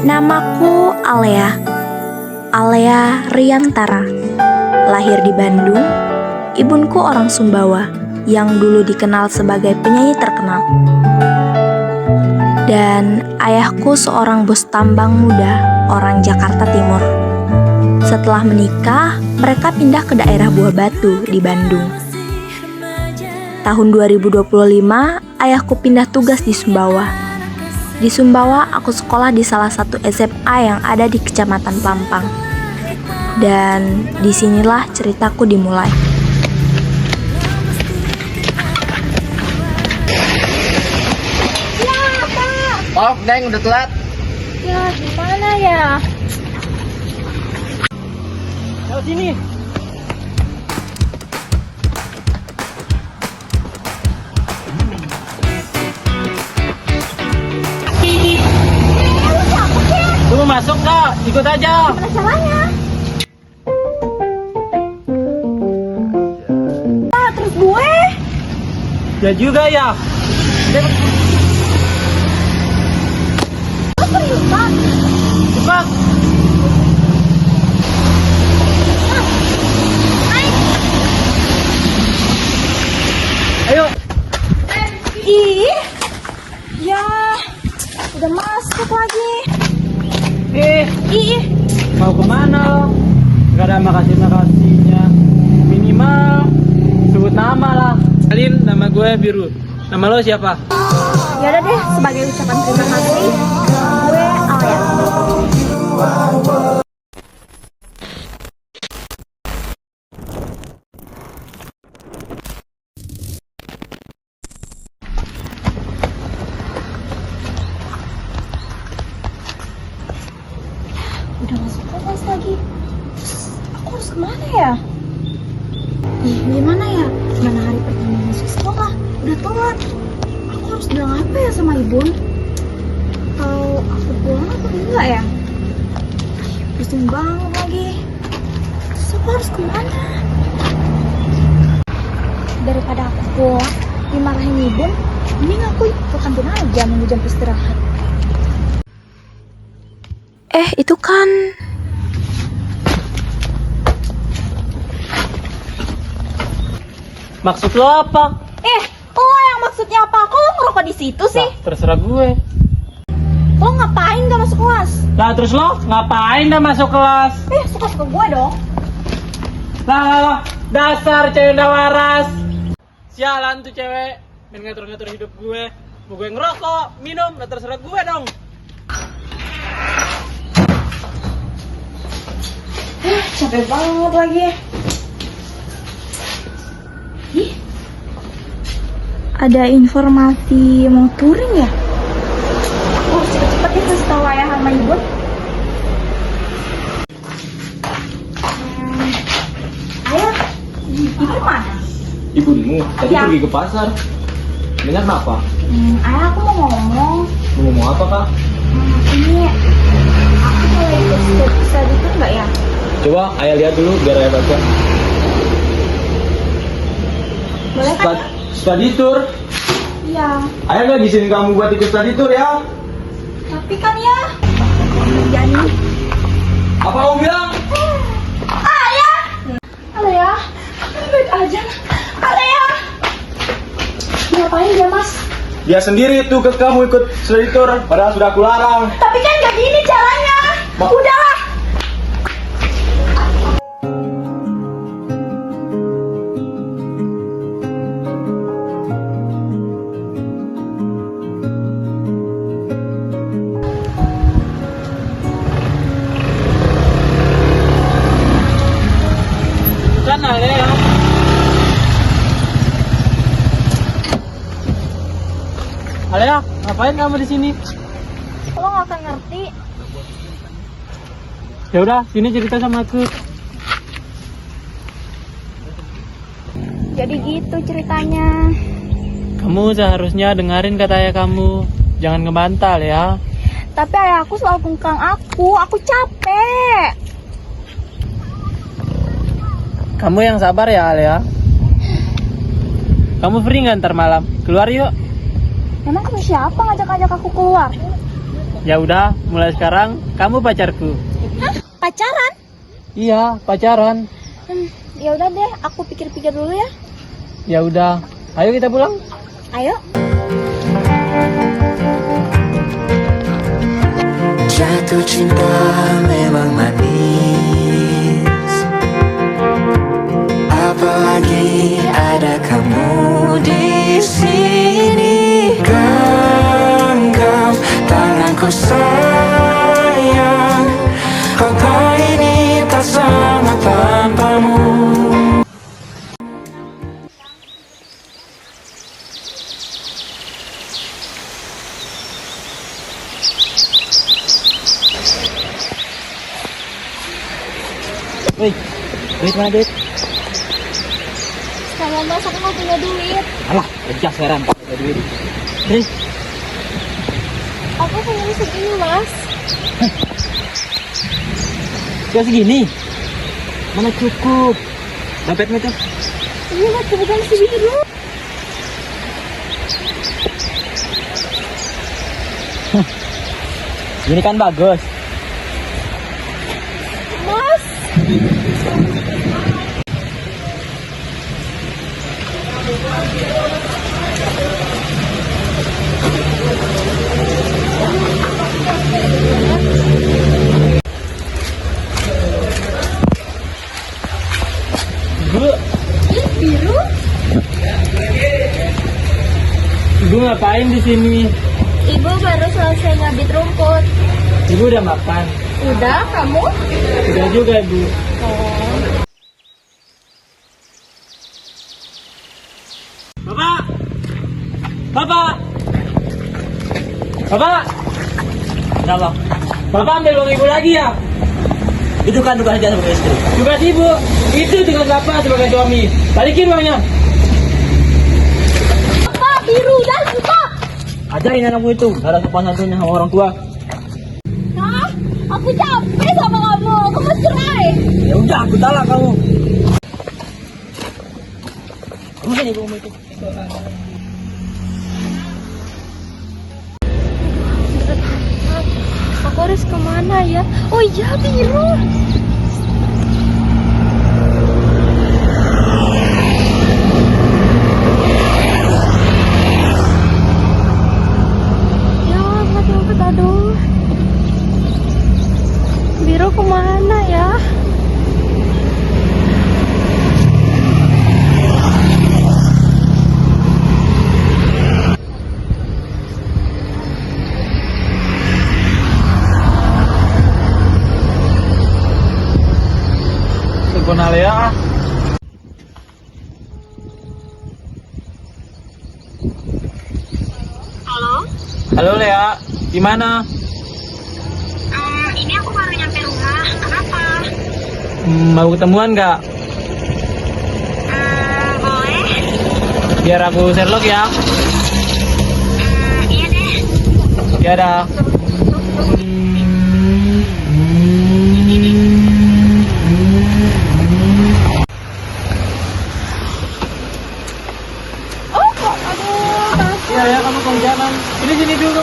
Namaku Alea Riantara. Lahir di Bandung, ibunku orang Sumbawa yang dulu dikenal sebagai penyanyi terkenal. Dan ayahku seorang bos tambang muda orang Jakarta Timur. Setelah menikah, mereka pindah ke daerah Buah Batu di Bandung. Tahun 2025, ayahku pindah tugas di Sumbawa. Di Sumbawa, aku sekolah di salah satu SMA yang ada di Kecamatan Pampang. Dan disinilah ceritaku dimulai. Ya, Kak. Maaf, Neng, udah telat. Ya, gimana ya? Lewat sini. Lu mau masuk, Kak? Ikut aja. Gimana caranya? Terus gue? Ya juga ya. Lo serius, Kak? Buka. Ayo. Ih, ya, udah masuk lagi. Ih, Mau kemana? Gak ada makasihnya. Minimal sebut nama lah. Alin, nama gue Biru. Nama lo siapa? ya udah deh, sebagai ucapan terima kasih, gue Alea. Udah masuk kelas lagi. Terus aku harus kemana ya? Gimana ya? Gimana hari pertama masuk sekolah? Udah telat. Aku harus bilang apa ya sama ibu? Atau aku pulang atau enggak ya? Pusing banget lagi. Terus aku harus kemana? Daripada aku pulang dimarahin ibu, mending aku ke kantin aja nunggu jam istirahat. Itu kan Maksud lo apa? Lo yang maksudnya apa? Kok lo ngerokok di situ sih? Lah, terserah gue. Lo ngapain gak masuk kelas? Lah terus lo ngapain dah masuk kelas? Suka-suka gue dong. Lah, dasar cewek nggak waras. Sialan tuh cewek, main ngatur-ngatur hidup gue. Mau gue ngerokok, minum, lah terserah gue dong. Capek banget lagi. Ada informasi mau touring ya? Aku harus cepet-cepet ya kasih tau ayah sama ibu. Ayah, ibu mana? Ibumu tadi Ya. pergi ke pasar. Dengar apa? Ayah, aku mau ngomong. Mau ngomong apa, Kak? Ini aku boleh ikut study tour nggak ya? Coba ayah lihat dulu biar ayah baca. Boleh kan? Study tour. Iya. Ayah nggak izinin kamu buat ikut study tour ya? Tapi kan ya. Jadi. Apa kamu bilang? Ayah. Alea, baik aja. Alea. Ngapain dia, Mas? Dia sendiri tuh ke kamu ikut study tour, padahal sudah aku larang. Tapi kan gak gini caranya. Udahlah. Kan Alea. Alea, ngapain kamu di sini? Lo gak akan ngerti. Ya udah, sini cerita sama aku. Jadi gitu ceritanya. Kamu seharusnya dengerin kata ayah kamu. Jangan ngebantal ya. Tapi ayah aku selalu kengkang aku capek. Kamu yang sabar ya, Alea. Kamu free nggak ntar malam? Keluar yuk. Emang kamu siapa ngajak-ngajak aku keluar? Ya udah, mulai sekarang kamu pacarku. Hah? Pacaran? Iya, pacaran. Ya udah deh, aku pikir-pikir dulu ya. Ya udah, ayo kita pulang. Ayo. Jatuh cinta memang manis, apalagi ada kamu di sini. Genggam tanganku sayang, apa ini tak sama tanpamu. Wih, duit mana duit? Sama mas, aku nggak punya duit. Alah, kerja sekarang pakai duit. Nih, Aku punya segini mas. gak segini. Mana cukup? Dompetmu tuh. Ini mas, bukan si biru. Ini kan bagus. Mas. Bu, Biru? ibu ngapain di sini? Ibu baru selesai ngabit rumput. Ibu udah makan? Udah, kamu? Udah juga, Bu. Bapak! Bapak! Bapak! Kenapa? Bapak ambil uang ibu lagi ya? Itu kan tugas dia sebagai istri. Tugas ibu? Itu tugas bapak sebagai suami. Balikin uangnya. Pak, biru dan buka. Ajarin anakmu itu, gak ada sopan santunnya sama orang tua. Hah? Aku capek sama kamu. Aku mau cerai. Ya udah, aku talak kamu. Kamu sini ibu itu. Aku harus kemana ya? Oh iya, biru. Ya, angkat-angkat, aduh. Biru kemana ya? Sebenarnya Lea. Halo? Halo Lea, gimana? Ini aku baru nyampe rumah. Kenapa? Mau ketemuan nggak? Boleh? Biar aku Sherlock ya. Iya deh. Ya dah. Oh, kok? Aduh, Ya ya, kamu kehujanan. Sini dulu.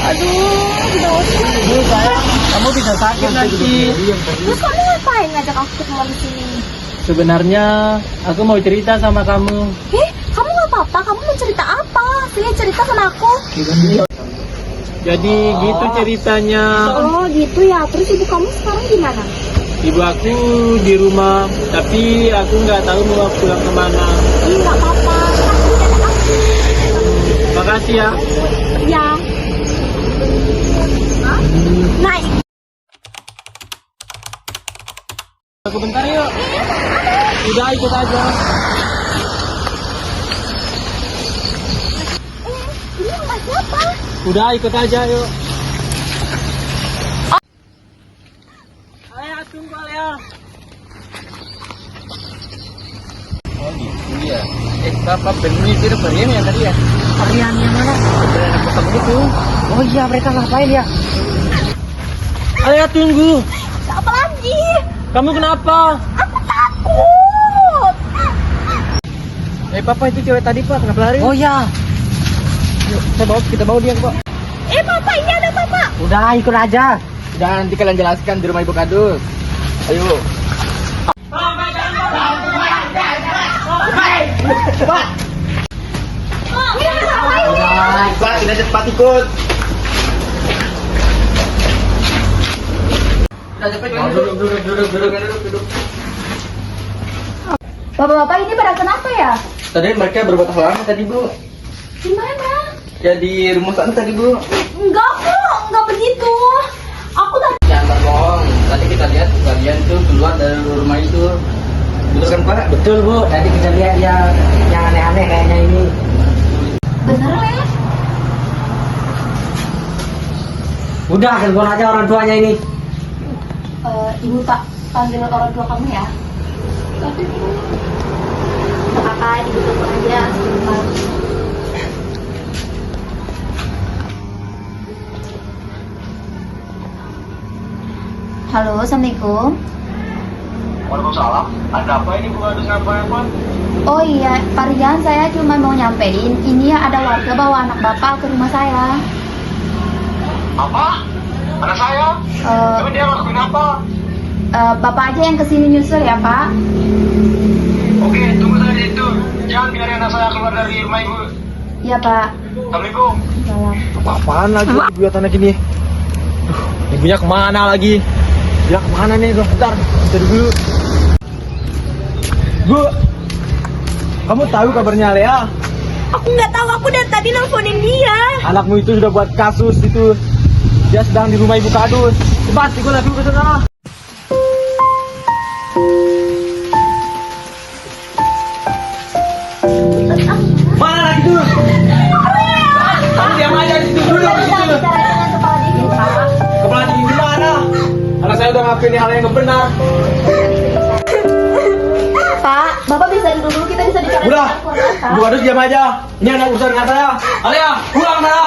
aduh, dosa. Dulu sayang, kamu bisa sakit nanti. Terus kamu ngapain ngajak aku ketemuan di sini? Sebenarnya aku mau cerita sama kamu. Kamu nggak apa-apa? Kamu mau cerita apa? Sini cerita sama aku. Jadi gitu ceritanya. Oh, gitu ya. Terus ibu kamu sekarang gimana? Ibu aku di rumah, tapi aku nggak tahu mau pulang kemana. Nggak apa-apa. Aku jalan aku. Makasih ya. Ya. Naik. Aku bentar yuk. Udah ikut aja. Ini mbak siapa? Udah ikut aja yuk. Ayo tunggu ya. Oh gitu ya. Bapak Benny itu berian ya tadi ya? Berian yang mana? Berian yang ketemu itu. Oh iya, mereka ngapain ya? Ayo tunggu. Apa lagi? Kamu kenapa? Aku takut. Papa itu cewek tadi Pak, kenapa lari? Oh iya. Kita bawa dia, Pak. Bapak, ini ada Bapak. Udah, ikut aja. Udah, nanti kalian jelaskan di rumah Ibu Kadus. Ayo. Pak, tidak cepat ikut. Udah cepat, duduk. Bapak-bapak ini pada kenapa ya? Tadi mereka berbuat hal tadi, Bu. Di mana? Ya di rumah sana tadi, Bu. Enggak kok, enggak begitu. Aku tadi. Jangan bohong. Tadi kita lihat kalian tuh keluar dari rumah itu. Betul kan, Pak? Betul, Bu. Tadi kita lihat yang aneh-aneh kayaknya ini. Bener ya? Udah, telepon aja orang tuanya ini. Ibu Pak, panggil orang tua kamu ya. Nggak apa-apa, ibu telepon aja sebentar. Halo, assalamualaikum. Waalaikumsalam. Ada apa ini Bu Kadus apa? Oh iya, Pak Rian, saya cuma mau nyampein. Ini ya ada warga bawa anak bapak ke rumah saya. Apa? Anak saya? Eh, Tapi dia ngelakuin apa? Bapak aja yang kesini nyusul ya, Pak. Oke, tunggu saya di situ. Jangan biarin anak saya keluar dari rumah Ibu. Iya, Pak. Assalamualaikum. Salam. Apaan lagi buat anak ini? Duh, ibunya kemana lagi? Dia kemana nih? Bentar, cari dulu. Bu, kamu tahu kabarnya Lea? Aku nggak tahu, aku dari tadi nelfonin dia. Anakmu itu sudah buat kasus itu. Dia sedang di rumah Ibu Kadus. Cepat, ikut lagi ke sana. Mana lagi tuh? Kamu diam aja di situ dulu. Kita bicara dengan kepala dingin, Pak. Kepala dingin gimana? Anak saya udah ngakuin hal yang nggak benar. Pak, Bapak bisa duduk dulu, kita bisa bicara Udah, dengan keluarga, Pak. Ibu Kadus diam aja. Ini anak urusan dengan saya. Alia, pulang sana.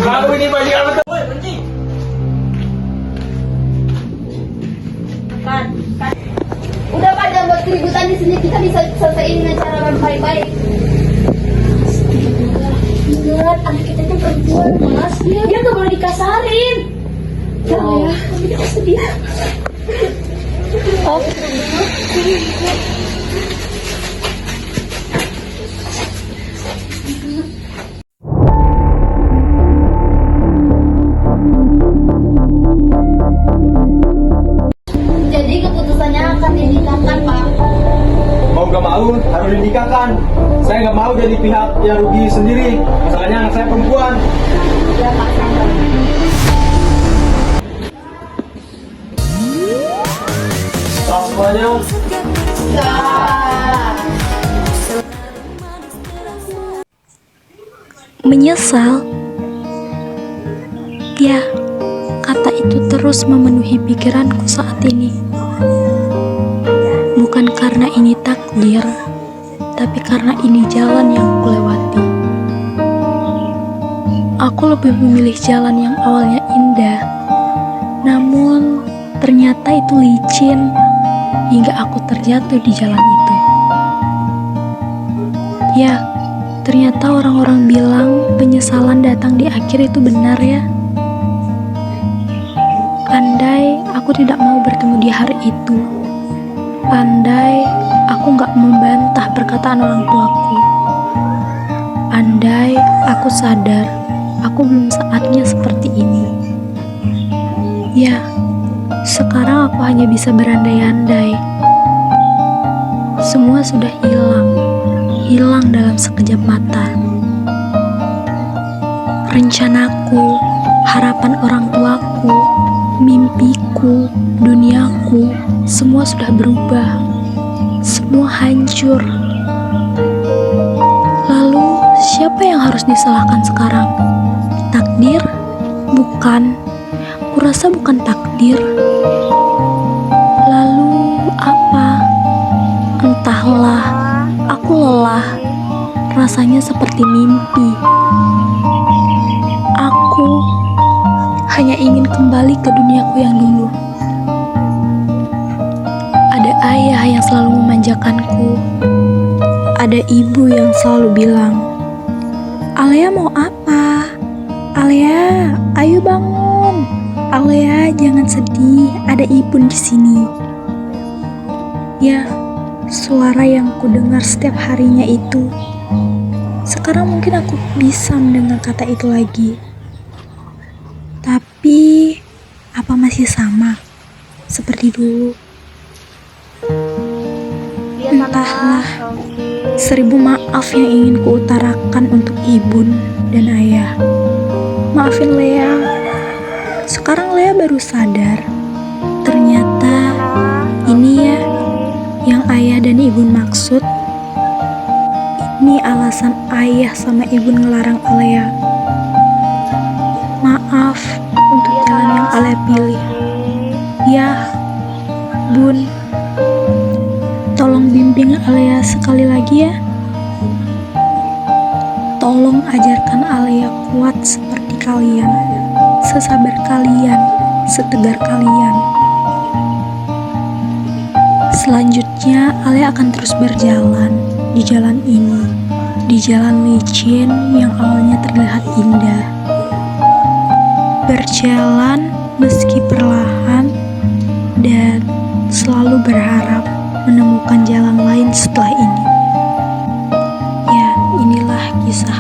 Kamu ini banyak anak. Udah Pak, jangan buat keributan di sini, kita bisa selesaiin dengan cara yang baik-baik. Ingat, anak kita itu perempuan, Mas. Dia nggak boleh dikasarin. Jangan ya, kami tidak sedih. Oh. Jadi keputusannya akan dinikahkan, Pak. Mau gak mau harus dinikahkan. Saya nggak mau jadi pihak yang rugi sendiri. Masalahnya anak saya perempuan. Ya, Pak. Semuanya. Menyesal? Ya, kata itu terus memenuhi pikiranku saat ini. Bukan karena ini takdir, tapi karena ini jalan yang kulewati. Aku lebih memilih jalan yang awalnya indah, namun ternyata itu licin hingga aku terjatuh di jalan itu. Ya, ternyata orang-orang bilang penyesalan datang di akhir itu benar ya. Andai aku tidak mau bertemu di hari itu, andai aku gak membantah perkataan orang tuaku, andai aku sadar aku belum saatnya seperti ini. Ya, sekarang aku hanya bisa berandai-andai. Semua sudah hilang dalam sekejap mata. Rencanaku, harapan orang tuaku, mimpiku, duniaku, semua sudah berubah. Semua hancur. Lalu, siapa yang harus disalahkan sekarang? Takdir? Bukan. Kurasa bukan takdir. Lalu apa? Entahlah, aku lelah. Rasanya seperti mimpi. Aku hanya ingin kembali ke duniaku yang dulu. Ada ayah yang selalu memanjakanku. ada ibu yang selalu bilang, "Alea mau apa? Alea, ayo bangun. Alea, jangan sedih, ada Ibun di sini." Ya, suara yang kudengar setiap harinya itu. Sekarang mungkin aku bisa mendengar kata itu lagi. Tapi, apa masih sama seperti dulu? Entahlah. 1000 maaf yang ingin kuutarakan untuk Ibun dan ayah. Maafin Lea. Sekarang Lea baru sadar. Ternyata ini ya yang ayah dan Ibun maksud. Ini alasan ayah sama Ibun ngelarang Alea. Maaf untuk jalan yang Alea pilih. Ya, Bun. Tolong bimbing Alea sekali lagi ya. Tolong ajarkan Alea kuat seperti kalian, sesabar kalian, setegar kalian. Selanjutnya, Alea akan terus berjalan di jalan ini, di jalan licin yang awalnya terlihat indah. Berjalan meski perlahan dan selalu berharap menemukan jalan lain setelah ini. Ya, inilah kisah